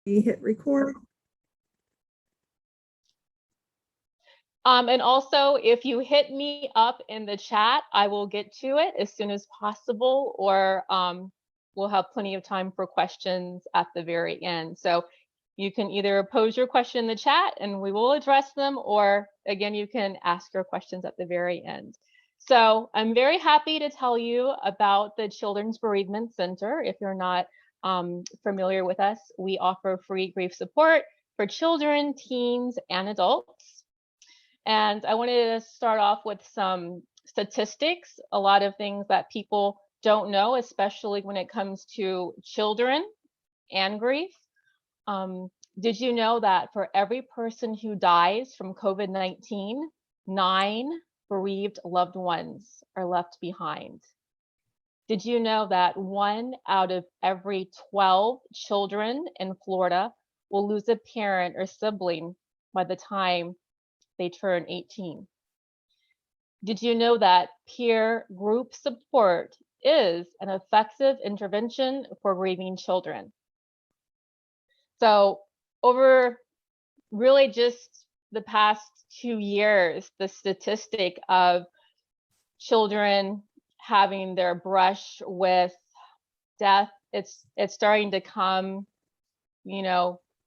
hit record. And also, if you hit me up in the chat, I will get to it as soon as possible, or we'll have plenty of time for questions at the very end. So you can either pose your question in the chat and we will address them, or again, you can ask your questions at the very end. So I'm very happy to tell you about the Children's Bereavement Center. If you're not familiar with us, we offer free grief support for children, teens, and adults. And I wanted to start off with some statistics, a lot of things that people don't know, especially when it comes to children and grief. Did you know that for every person who dies from COVID-19, 9 bereaved loved ones are left behind? Did you know that 1 out of every 12 children in Florida will lose a parent or sibling by the time they turn 18? Did you know that peer group support is an effective intervention for grieving children? So over really just the past 2 years, the statistic of children having their brush with death, it's starting to come,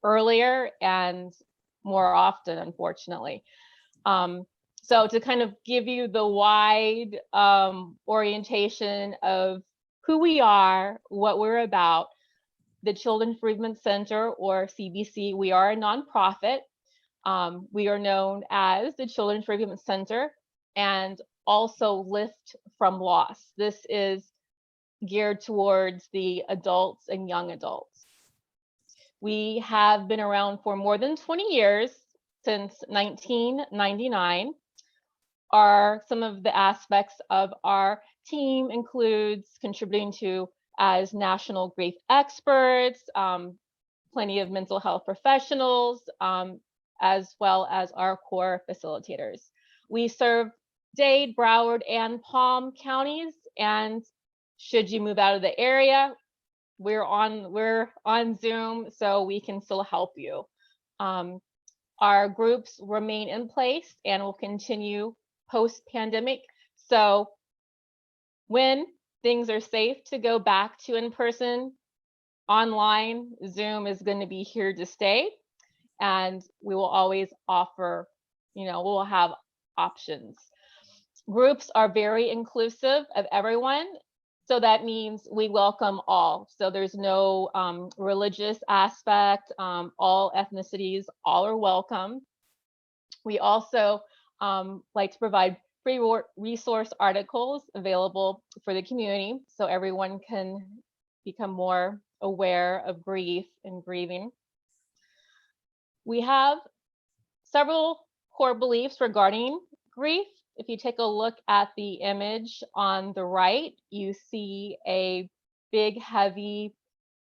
earlier and more often, unfortunately. So to kind of give you the wide orientation of who we are, what we're about, the Children's Bereavement Center, or CBC, we are a nonprofit. We are known as the Children's Bereavement Center and also Lift from Loss. This is geared towards the adults and young adults. We have been around for more than 20 years, since 1999. Some of the aspects of our team includes contributing to as national grief experts, plenty of mental health professionals, as well as our core facilitators. We serve Dade, Broward, and Palm counties, and should you move out of the area, we're on Zoom, so we can still help you. Our groups remain in place and will continue post-pandemic. So when things are safe to go back to in-person, online, Zoom is going to be here to stay. And we will always offer, we'll have options. Groups are very inclusive of everyone. So that means we welcome all. So there's no religious aspect, all ethnicities, all are welcome. We also like to provide free resource articles available for the community so everyone can become more aware of grief and grieving. We have several core beliefs regarding grief. If you take a look at the image on the right, you see a big, heavy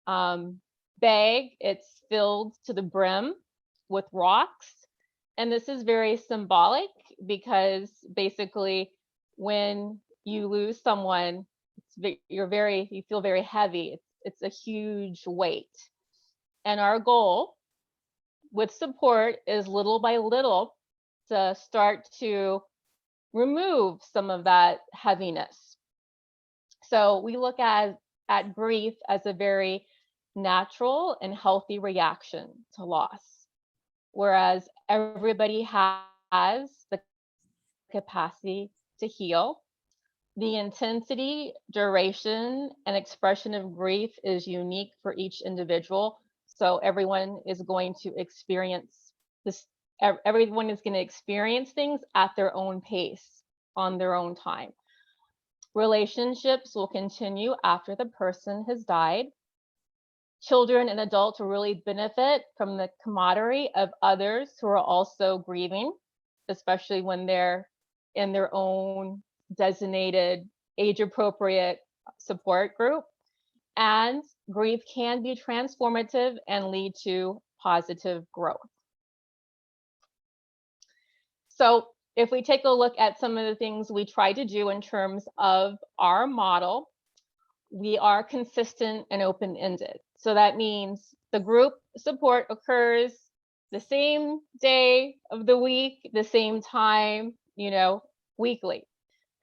bag. It's filled to the brim with rocks. And this is very symbolic because basically when you lose someone, you feel very heavy. It's a huge weight. And our goal with support is little by little to start to remove some of that heaviness. So we look at grief as a very natural and healthy reaction to loss, whereas everybody has the capacity to heal. The intensity, duration, and expression of grief is unique for each individual. So everyone is going to experience this. Everyone is going to experience things at their own pace, on their own time. Relationships will continue after the person has died. Children and adults will really benefit from the camaraderie of others who are also grieving, especially when they're in their own designated age-appropriate support group. And grief can be transformative and lead to positive growth. So if we take a look at some of the things we try to do in terms of our model, we are consistent and open-ended. So that means The group support occurs the same day of the week, the same time, weekly.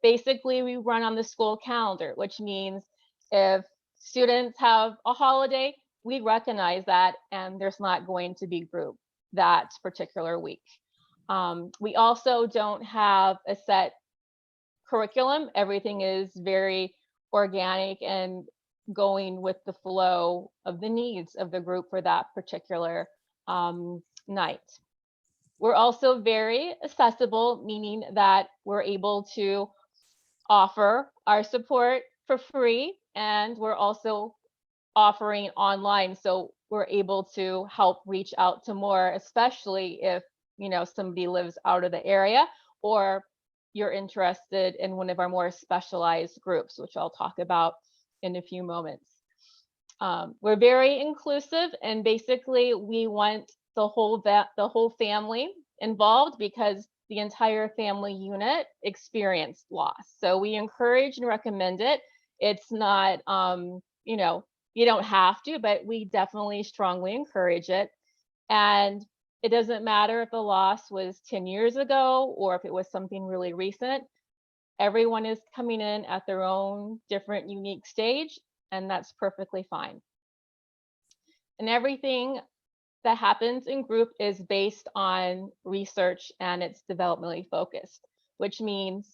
Basically, we run on the school calendar, which means if students have a holiday, we recognize that and there's not going to be group that particular week. We also don't have a set curriculum. Everything is very organic and going with the flow of the needs of the group for that particular night. We're also very accessible, meaning that we're able to offer our support for free, and we're also offering online, so we're able to help reach out to more, especially if somebody lives out of the area or you're interested in one of our more specialized groups, which I'll talk about in a few moments. We're very inclusive, and basically we want the whole family involved because the entire family unit experienced loss. So we encourage and recommend it. It's not, you don't have to, but we definitely strongly encourage it. And it doesn't matter if the loss was 10 years ago or if it was something really recent. Everyone is coming in at their own different, unique stage, and that's perfectly fine. And everything that happens in group is based on research and it's developmentally focused, which means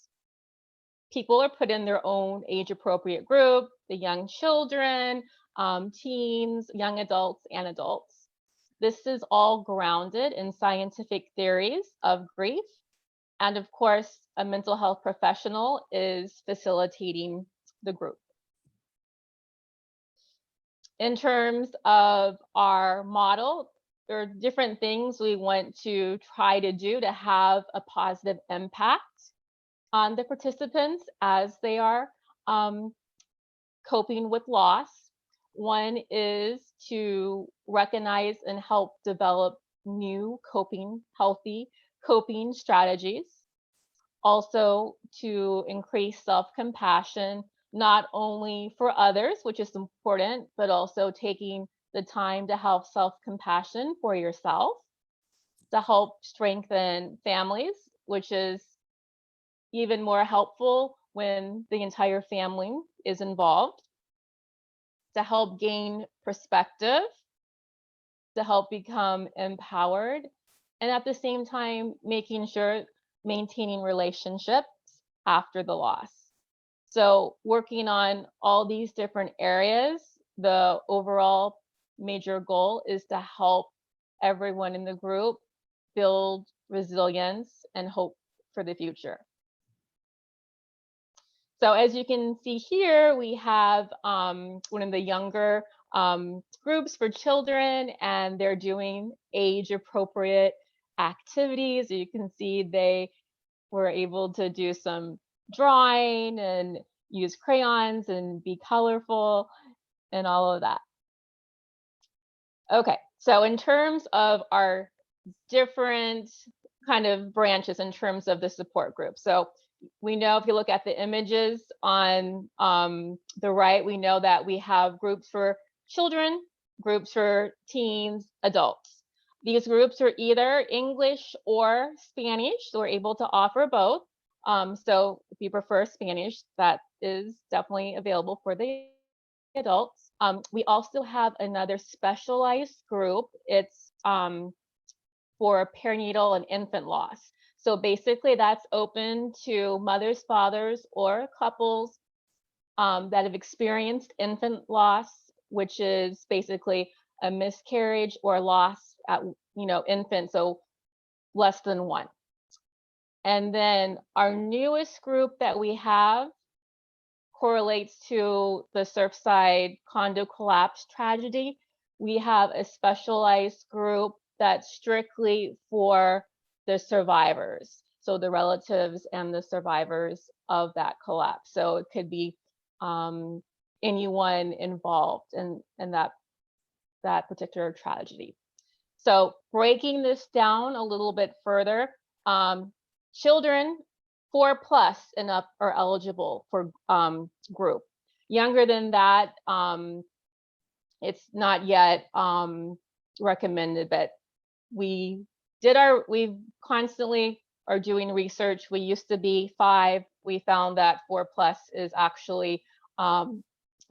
people are put in their own age appropriate group, the young children, teens, young adults, and adults. This is all grounded in scientific theories of grief. And of course, a mental health professional is facilitating the group. In terms of our model, there are different things we want to try to do to have a positive impact on the participants as they are coping with loss. One is to recognize and help develop new healthy coping strategies. Also to increase self-compassion, not only for others, which is important, but also taking the time to have self-compassion for yourself, to help strengthen families, which is even more helpful when the entire family is involved, to help gain perspective, to help become empowered, and at the same time, making sure maintaining relationships after the loss. So working on all these different areas, the overall major goal is to help everyone in the group build resilience and hope for the future. So as you can see here, we have one of the younger groups for children, and they're doing age-appropriate activities. You can see they were able to do some drawing and use crayons and be colorful and all of that. Okay, so in terms of our different kind of branches in terms of the support group. So we know if you look at the images on the right, we know that we have groups for children, groups for teens, adults. These groups are either English or Spanish, so we're able to offer both. So if you prefer Spanish, that is definitely available for the adults. We also have another specialized group. It's for perinatal and infant loss. So basically that's open to mothers, fathers, or couples that have experienced infant loss, which is basically a miscarriage or loss at infant, so less than 1. And then our newest group that we have correlates to the Surfside condo collapse tragedy. We have a specialized group that's strictly for the survivors, so the relatives and the survivors of that collapse. So it could be anyone involved in that particular tragedy. So breaking this down a little bit further, children 4+ and up are eligible for group. Younger than that, It's not yet recommended, but we constantly are doing research. We used to be 5. We found that 4+ is actually a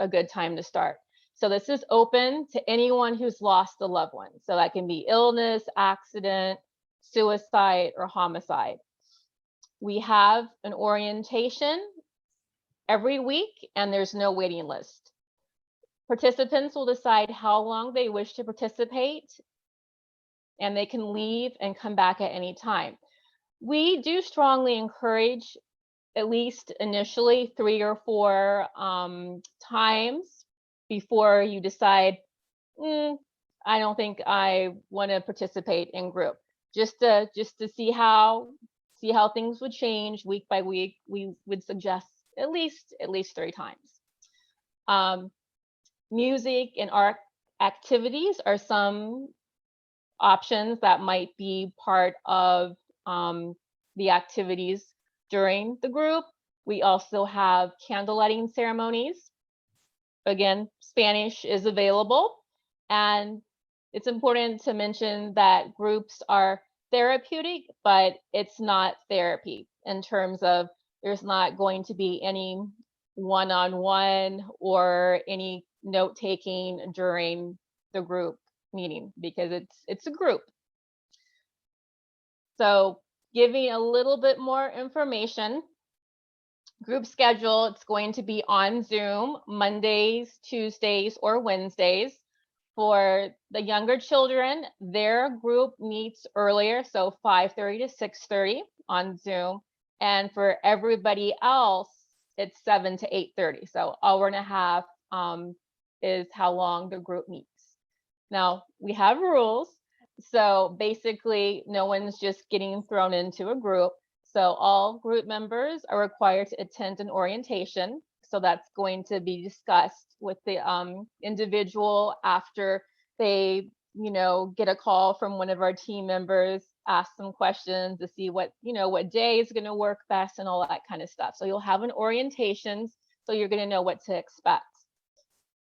good time to start. So this is open to anyone who's lost a loved one. So that can be illness, accident, suicide, or homicide. We have an orientation every week, and there's no waiting list. Participants will decide how long they wish to participate, and they can leave and come back at any time. We do strongly encourage, at least initially, 3 or 4 times before you decide, I don't think I want to participate in group. Just to see how things would change week by week. We would suggest at least 3 times. Music and art activities are some options that might be part of the activities during the group. We also have candle lighting ceremonies. Again, Spanish is available. And it's important to mention that groups are therapeutic, but it's not therapy in terms of there's not going to be any one-on-one or any note-taking during the group meeting, because it's a group. So giving a little bit more information, group schedule, it's going to be on Zoom Mondays, Tuesdays, or Wednesdays. For the younger children, their group meets earlier, so 5:30 to 6:30 on Zoom. And for everybody else, it's 7 to 8:30. So hour and a half is how long the group meets. Now, we have rules. So basically, no one's just getting thrown into a group. So all group members are required to attend an orientation. So that's going to be discussed with the individual after they, get a call from one of our team members, ask some questions to see what day is going to work best and all that kind of stuff. So you'll have an orientation, so you're going to know what to expect.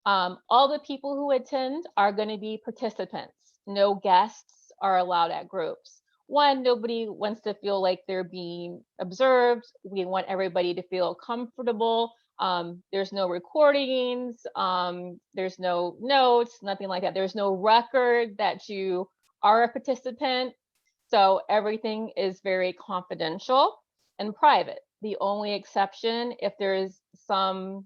All the people who attend are going to be participants. No guests are allowed at groups. One, nobody wants to feel like they're being observed. We want everybody to feel comfortable. There's no recordings. There's no notes, nothing like that. There's no record that you are a participant. So everything is very confidential and private. The only exception, if there's some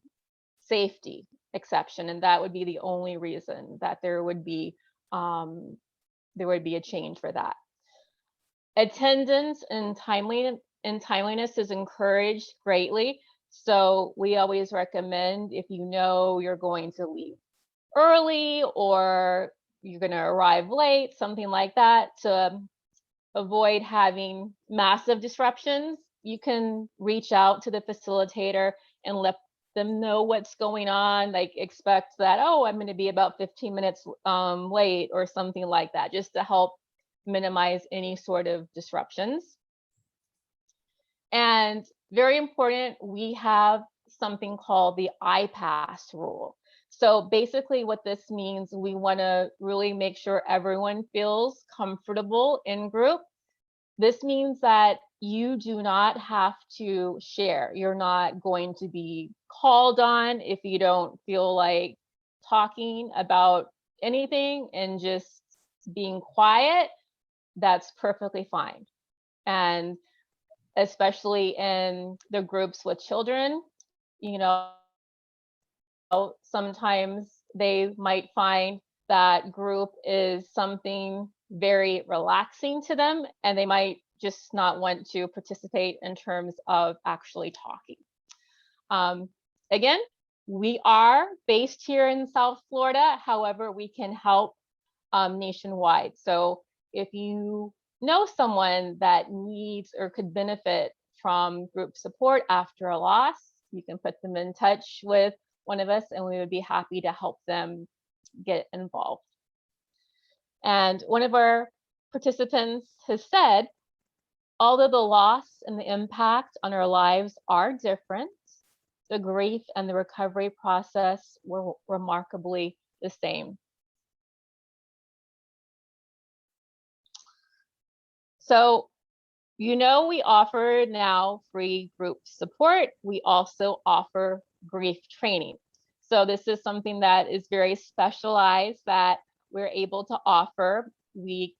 safety exception, and that would be the only reason that there would be a change for that. Attendance and timeliness is encouraged greatly. So we always recommend, if you know you're going to leave early or you're going to arrive late, something like that, to avoid having massive disruptions, you can reach out to the facilitator and let them know what's going on. Like, expect that, I'm going to be about 15 minutes late or something like that, just to help minimize any sort of disruptions. And very important, we have something called the I-PASS rule. So basically what this means, we want to really make sure everyone feels comfortable in group. This means that you do not have to share. You're not going to be called on if you don't feel like talking about anything and just being quiet. That's perfectly fine. And especially in the groups with children, sometimes they might find that group is something very relaxing to them, and they might just not want to participate in terms of actually talking. Again, we are based here in South Florida. However, we can help nationwide. So if you know someone that needs or could benefit from group support after a loss, you can put them in touch with one of us, and we would be happy to help them get involved. And one of our participants has said, although the loss and the impact on our lives are different, the grief and the recovery process were remarkably the same. So, we offer now free group support. We also offer grief training. So this is something that is very specialized that we're able to offer. We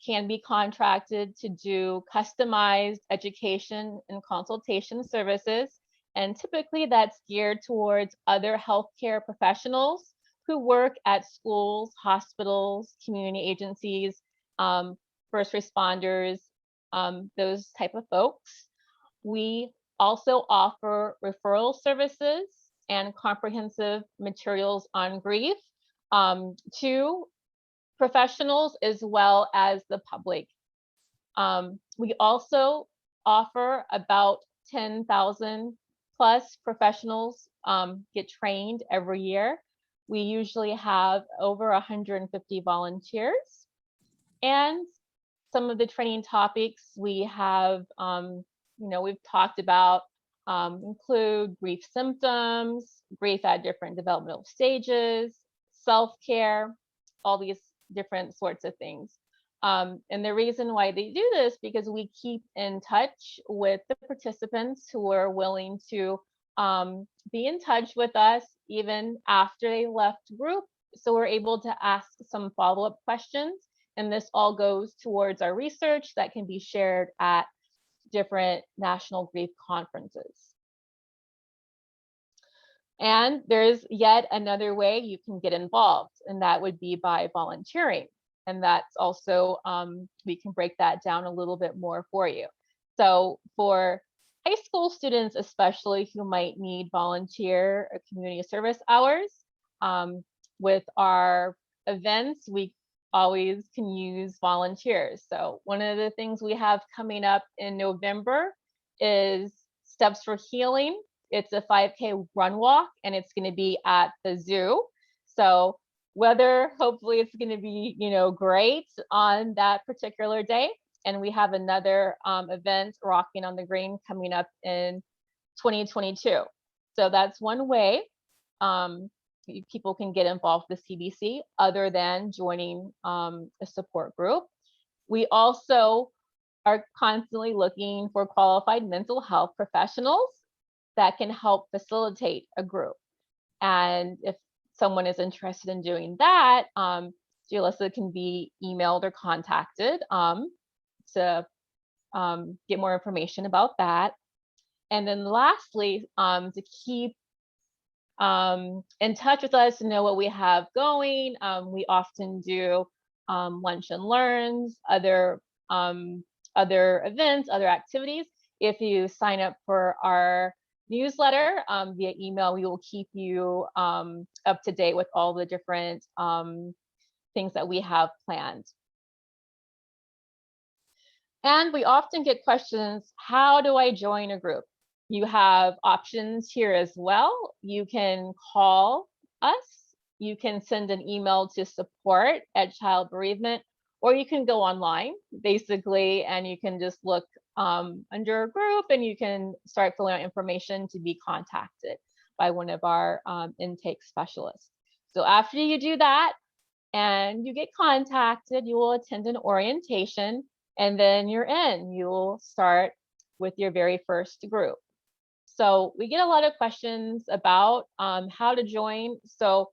can be contracted to do customized education and consultation services. And typically that's geared towards other healthcare professionals who work at schools, hospitals, community agencies, first responders, those type of folks. We also offer referral services and comprehensive materials on grief to professionals as well as the public. We also offer about 10,000 plus professionals get trained every year. We usually have over 150 volunteers. And some of the training topics we have, we've talked about include grief symptoms, grief at different developmental stages, self-care, all these different sorts of things. And the reason why they do this, because we keep in touch with the participants who are willing to be in touch with us even after they left group. So we're able to ask some follow-up questions. And this all goes towards our research that can be shared at different national grief conferences. And there's yet another way you can get involved, and that would be by volunteering. And that's also, we can break that down a little bit more for you. So for high school students, especially who might need volunteer or community service hours, with our events, we always can use volunteers. So one of the things we have coming up in November is Steps for Healing. It's a 5K run walk, and it's going to be at the zoo. So weather, hopefully it's going to be, great on that particular day. And we have another event, Rocking on the Green, coming up in 2022. So that's one way people can get involved with CBC other than joining a support group. We also are constantly looking for qualified mental health professionals that can help facilitate a group. And if someone is interested in doing that, Julissa can be emailed or contacted to get more information about that. And then lastly, to keep in touch with us to know what we have going. We often do lunch and learns, other events, other activities. If you sign up for our newsletter via email, we will keep you up to date with all the different things that we have planned. And we often get questions, how do I join a group? You have options here as well. You can call us. You can send an email to support@Child Bereavement, or you can go online basically, and you can just look under a group, and you can start filling out information to be contacted by one of our intake specialists. So after you do that and you get contacted, you will attend an orientation, and then you're in. You will start with your very first group. So we get a lot of questions about how to join. So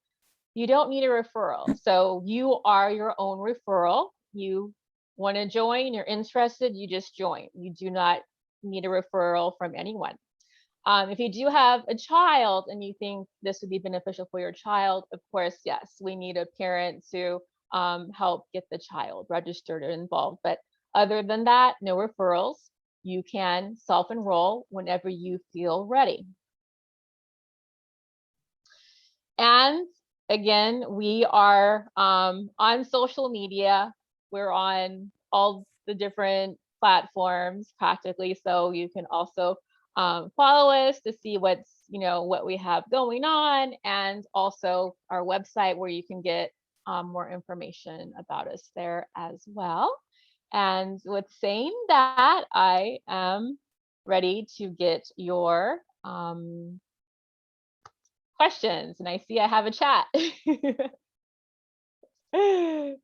you don't need a referral. So you are your own referral. You want to join, you're interested, you just join. You do not need a referral from anyone. If you do have a child and you think this would be beneficial for your child, of course, yes, we need a parent to help get the child registered or involved. But other than that, no referrals. You can self-enroll whenever you feel ready. And again, we are on social media. We're on all the different platforms practically. So you can also follow us to see what's, what we have going on, and also our website where you can get more information about us there as well. And with saying that, I am ready to get your questions. And I see I have a chat.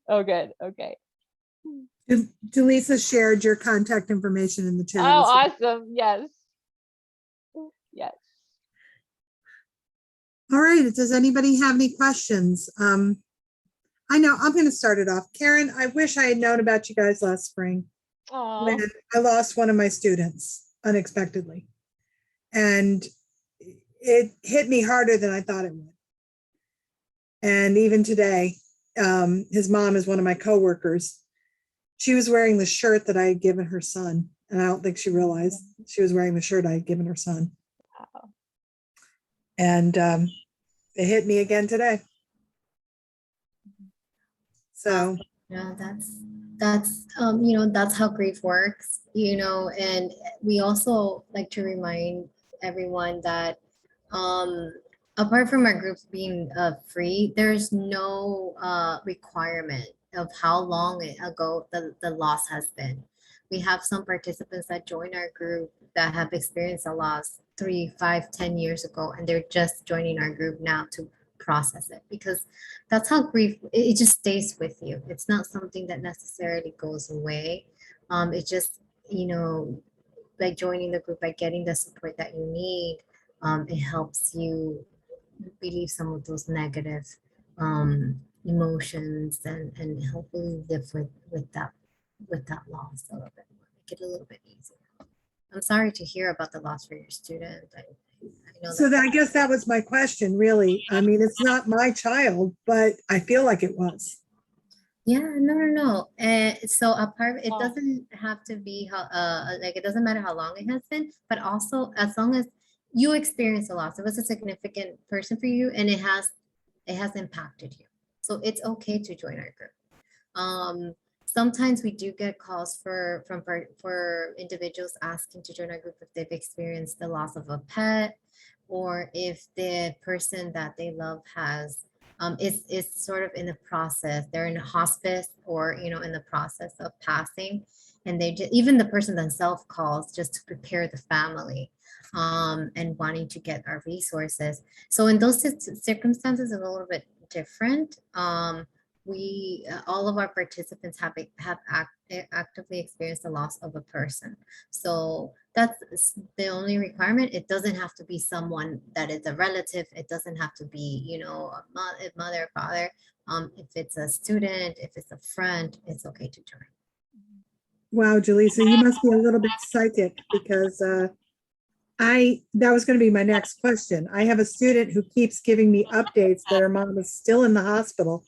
Oh, good. Okay. Delisa shared your contact information in the Oh, chat. awesome. Yes. Yes. All right. Does anybody have any questions? I know I'm going to start it off. Karen, I wish I had known about you guys last spring when Oh, I lost one of my students unexpectedly. And it hit me harder than I thought it would. And even today, his mom is one of my coworkers. She was wearing the shirt that I had given her son. And I don't think she realized she was wearing the shirt I had given her son. wow. And it hit me again today. So yeah, that's that's how grief works, and we also like to remind everyone that apart from our groups being free, there's no requirement of how long ago the loss has been. We have some participants that join our group that have experienced a loss 3, 5, 10 years ago, and they're just joining our group now to process it, because that's how grief, it just stays with you. It's not something that necessarily goes away. It just, by joining the group, by getting the support that you need, it helps you relieve some of those negative emotions, and hopefully live with that loss a little bit more, make it a little bit easier. I'm sorry to hear about the loss for your student. I know so I guess that was my question, really. I mean, it's not my child, but I feel like it was. Yeah, no. So it Oh. doesn't have to be how, like, it doesn't matter how long it has been, but also as long as you experience a loss, it was a significant person for you, and it has impacted you. So it's okay to join our group. Sometimes we do get calls for individuals asking to join our group if they've experienced the loss of a pet, or if the person that they love has is sort of in the process, they're in a hospice, or in the process of passing, and they just, even the person themselves calls just to prepare the family, and wanting to get our resources. So in those circumstances, it's a little bit different. We all of our participants have actively experienced the loss of a person. So that's the only requirement. It doesn't have to be someone that is a relative. It doesn't have to be, a mother, father. If it's a student, if it's a friend, it's okay to join. Wow, Jaleesa, you must be a little bit psychic, because that was going to be my next question. I have a student who keeps giving me updates that her mom is still in the hospital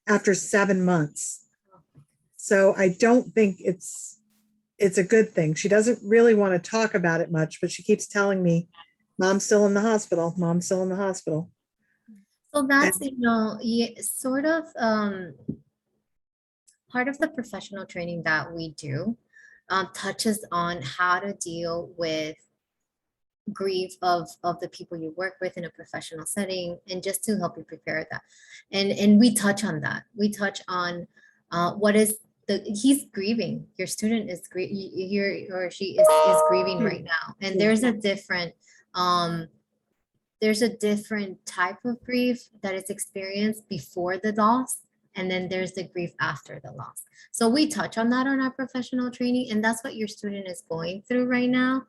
after 7 months. So I don't think it's a good thing. She doesn't really want to talk about it much, but she keeps telling me, Mom's still in the hospital. Mom's still in the hospital. So that's, sort of part of the professional training that we do, touches on how to deal with grief of the people you work with in a professional setting, and just to help you prepare that. And we touch on that. We touch on what is he's grieving. Your student is he or she is grieving right now. And there's a different type of grief that is experienced before the loss, and then there's the grief after the loss. So we touch on that on our professional training, and that's what your student is going through right now.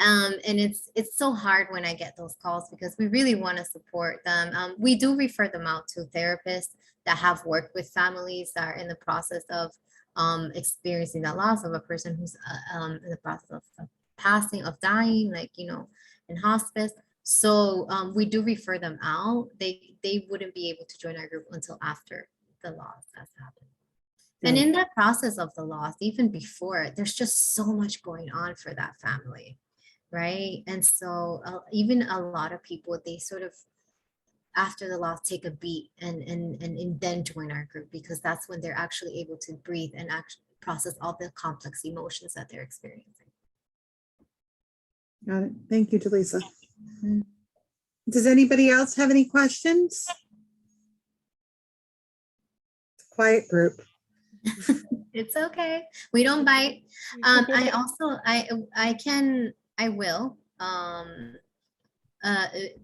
And it's so hard when I get those calls, because we really want to support them. We do refer them out to therapists that have worked with families that are in the process of experiencing the loss of a person who's in the process of passing, of dying, like, in hospice. So we do refer them out. They wouldn't be able to join our group until after the loss has happened. And in that process of the loss, even before, there's just so much going on for that family. Right. And so even a lot of people, they sort of, after the loss, take a beat and then join our group, because that's when they're actually able to breathe and actually process all the complex emotions that they're experiencing. Got it. Thank you, Jaleesa. Mm-hmm. Does anybody else have any questions? Quiet group. It's okay. We don't bite. I will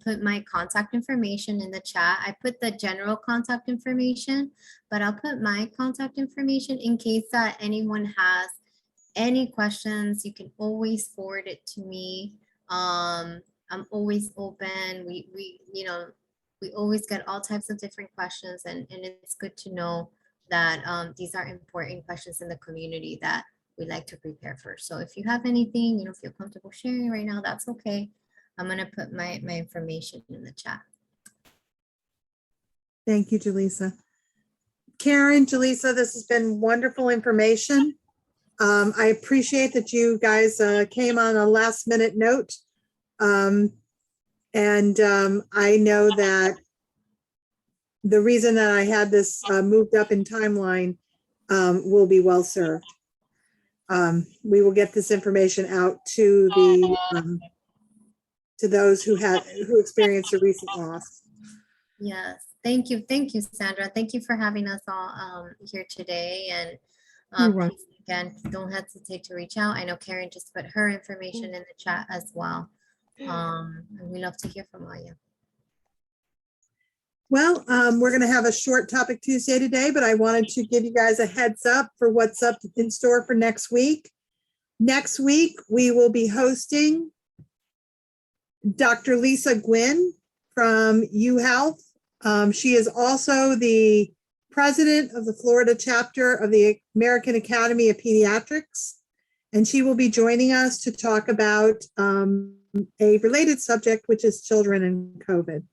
put my contact information in the chat. I put the general contact information, but I'll put my contact information in case that anyone has any questions. You can always forward it to me. I'm always open. We we always get all types of different questions, and it's good to know that these are important questions in the community that we like to prepare for. So if you have anything, feel comfortable sharing right now, that's okay. I'm going to put my information in the chat. Thank you, Jaleesa. Karen, Jaleesa, this has been wonderful information. I appreciate that you guys came on a last minute note. I know that the reason that I had this moved up in timeline will be well served. We will get this information out to the to those who experienced a recent loss. Yes, thank you, Sandra. Thank you for having us all here today. And You're welcome. please, again, don't hesitate to reach out. I know Karen just put her information in the chat as well. And we love to hear from all you. Well, we're going to have a short Topic Tuesday today, but I wanted to give you guys a heads up for what's up in store for next week. Next week, we will be hosting Dr. Lisa Gwynn from UHealth. She is also the president of the Florida chapter of the American Academy of Pediatrics, and she will be joining us to talk about a related subject, which is children and COVID.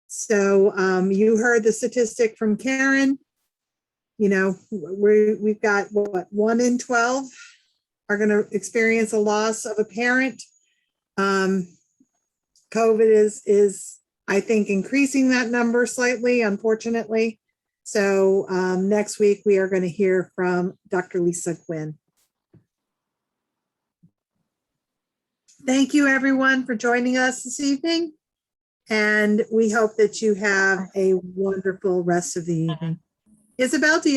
So you heard the statistic from Karen. We've got what, 1 in 12 are going to experience a loss of a parent. COVID is, I think, increasing that number slightly, unfortunately. So next week, we are going to hear from Dr. Lisa Gwynn. Thank you, everyone, for joining us this evening. And we hope that you have a wonderful rest of the evening. Isabel, do you